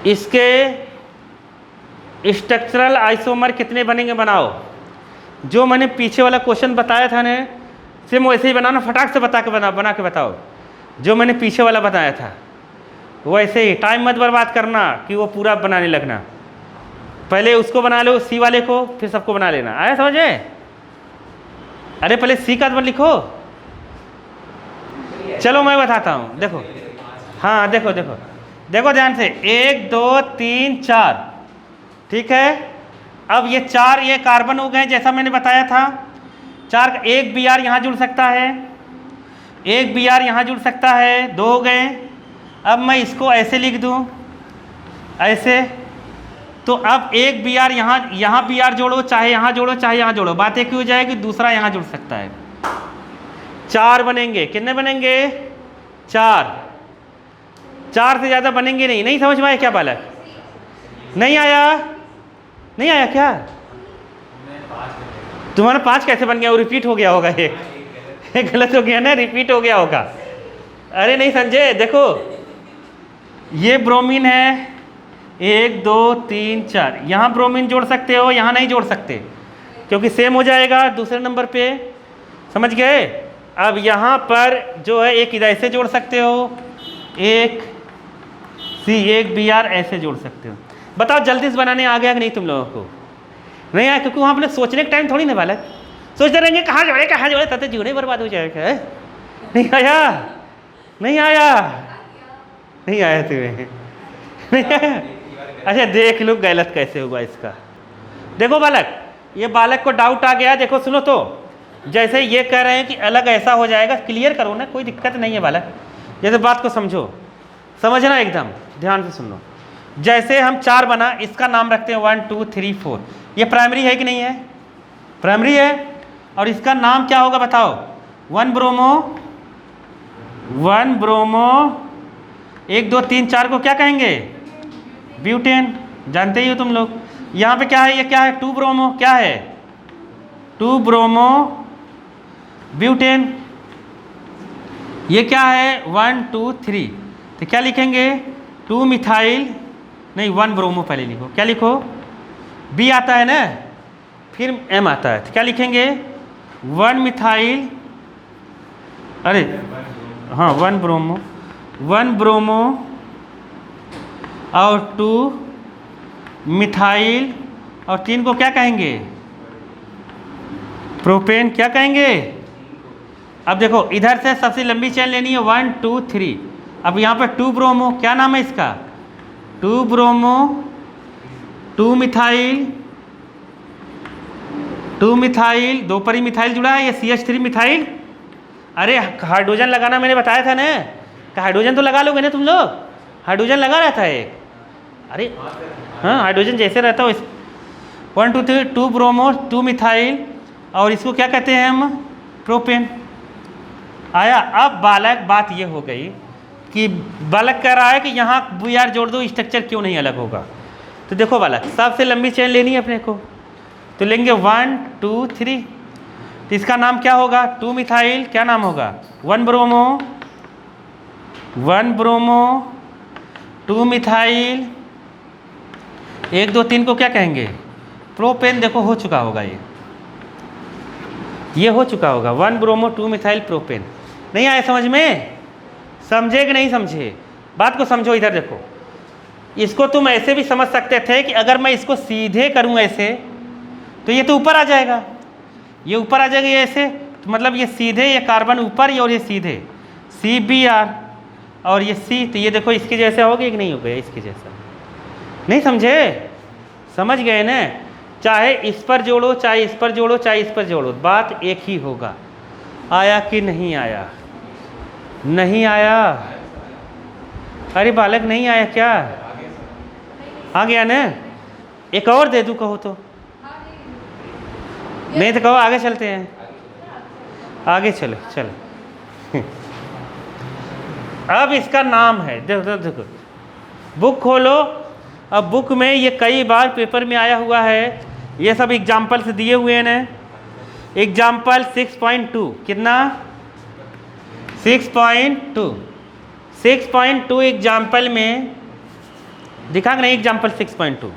इसके structural isomer कितने बनेंगे बनाओ। जो मैंने पीछे वाला क्वेश्चन बताया था ना, सेम वैसे ही बनाना, फटाक से बना के बताओ। जो मैंने पीछे वाला बताया था वैसे ही, टाइम मत बर्बाद करना कि वो पूरा बनाने लगना। पहले उसको बना लो, सी वाले को, फिर सबको बना लेना। आया समझे? अरे पहले सी का लिखो। चलो मैं बताता हूँ, देखो। हाँ देखो देखो देखो ध्यान से, 1 2 3 4, ठीक है। अब ये 4 ये कार्बन हो गए जैसा मैंने बताया था। 4 एक Br यहाँ जुड़ सकता है, एक Br यहाँ जुड़ सकता है, 2 हो गए। अब मैं इसको ऐसे लिख दूँ, ऐसे, तो अब एक Br यहाँ Br जोड़ो, चाहे यहाँ जोड़ो चाहे यहाँ जोड़ो, बात एक ही हो जाएगी, दूसरा यहाँ जुड़ सकता है। 4 बनेंगे। कितने बनेंगे? 4। 4 से ज़्यादा बनेंगे नहीं। नहीं समझ में आया क्या बालक? नहीं आया? नहीं आया क्या? तुम्हारा 5 कैसे बन गया? वो रिपीट हो गया होगा, एक गलत हो गया ना, रिपीट हो गया होगा। अरे नहीं समझे, देखो ये ब्रोमीन है, 1 2 3 4, यहाँ ब्रोमीन जोड़ सकते हो, यहाँ नहीं जोड़ सकते क्योंकि सेम हो जाएगा दूसरे नंबर पे। समझ गए? अब यहाँ पर जो है एक इधर ऐसे जोड़ सकते हो, एक एक Br ऐसे जोड़ सकते हो। बताओ जल्दी से बनाने आ गया कि नहीं तुम लोगों को? नहीं आया, क्योंकि वहाँ अपने सोचने का टाइम थोड़ी ना बालक। सोचते रहेंगे कहाँ जोड़े तब तक जीवने बर्बाद हो जाएगा। नहीं आया? नहीं आया? नहीं आया तुम्हें? नहीं आया? अच्छा देख लो गलत कैसे हुआ इसका। देखो बालक, ये बालक को डाउट आ गया। देखो सुनो तो, जैसे ये कह रहे हैं कि अलग ऐसा हो जाएगा, क्लियर करो ना, कोई दिक्कत नहीं है बालक। जैसे बात को समझो, समझना एकदम ध्यान से सुनो। जैसे हम 4 बना, इसका नाम रखते हैं 1 2 3 4। ये प्राइमरी है कि नहीं है? प्राइमरी है। और इसका नाम क्या होगा बताओ? 1 ब्रोमो 1 2 3 4 को क्या कहेंगे? ब्यूटेन। जानते ही हो तुम लोग। यहाँ पे क्या है? ये क्या है? 2 ब्रोमो। क्या है? 2 ब्रोमो ब्यूटेन। ये क्या है? 1 2 3। तो क्या लिखेंगे? 2 मिथाइल, नहीं 1 ब्रोमो पहले लिखो। क्या लिखो? बी आता है ना, फिर एम आता है, तो क्या लिखेंगे? 1 मिथाइल, अरे हाँ 1 ब्रोमो और 2 मिथाइल, और 3 को क्या कहेंगे? प्रोपेन। क्या कहेंगे? अब देखो इधर से सबसे लंबी चेन लेनी है, 1 2 3। अब यहाँ पर 2 ब्रोमो, क्या नाम है इसका? 2 ब्रोमो 2 मिथाइल 2 पर ही मिथाइल जुड़ा है, ये CH3 मिथाइल। अरे हाइड्रोजन लगाना मैंने बताया था ना, हाइड्रोजन तो लगा लोगे ना तुम लोग? हाइड्रोजन लगा रहता है एक। अरे हाँ हाइड्रोजन जैसे रहता हो। 1 2 3 2 ब्रोमो 2 मिथाइल, और इसको क्या कहते हैं हम? प्रोपेन। आया? अब बालक बात ये हो गई कि बालक कह रहा है कि यहाँ Br जोड़ दो, स्ट्रक्चर क्यों नहीं अलग होगा। तो देखो बालक, सबसे लंबी चेन लेनी है अपने को, तो लेंगे 1 2 3। तो इसका नाम क्या होगा? 2 मिथाइल, क्या नाम होगा? 1 ब्रोमो 2 मिथाइल, 1 2 3 को क्या कहेंगे? प्रोपेन। देखो हो चुका होगा, ये हो चुका होगा, 1 ब्रोमो 2 मिथाइल प्रोपेन। नहीं आया समझ में? समझे कि नहीं समझे? बात को समझो। इधर देखो, इसको तुम ऐसे भी समझ सकते थे कि अगर मैं इसको सीधे करूं ऐसे, तो ये तो ऊपर आ जाएगा, ये ऊपर आ जाएगा, ये ऐसे, तो मतलब ये सीधे, ये कार्बन ऊपर, और ये सीधे CBr, और ये C, तो ये देखो इसके जैसे हो गया कि नहीं हो गया? इसके जैसा। नहीं समझे? समझ गए ना? चाहे इस पर जोड़ो, चाहे इस पर जोड़ो, चाहे इस पर जोड़ो, बात एक ही होगा। आया कि नहीं आया? नहीं आया? अरे बालक नहीं आया क्या? आ गया ना? एक और दे दूँ कहो तो? नहीं तो कहो आगे चलते हैं, आगे चलो चलो। अब इसका नाम है, देखो देखो, बुक खोलो। अब बुक में ये कई बार पेपर में आया हुआ है, ये सब एग्जाम्पल्स दिए हुए हैं ना। एग्जाम्पल 6.2, कितना? 6.2 एग्जाम्पल में दिखा नहीं एग्जाम्पल 6.2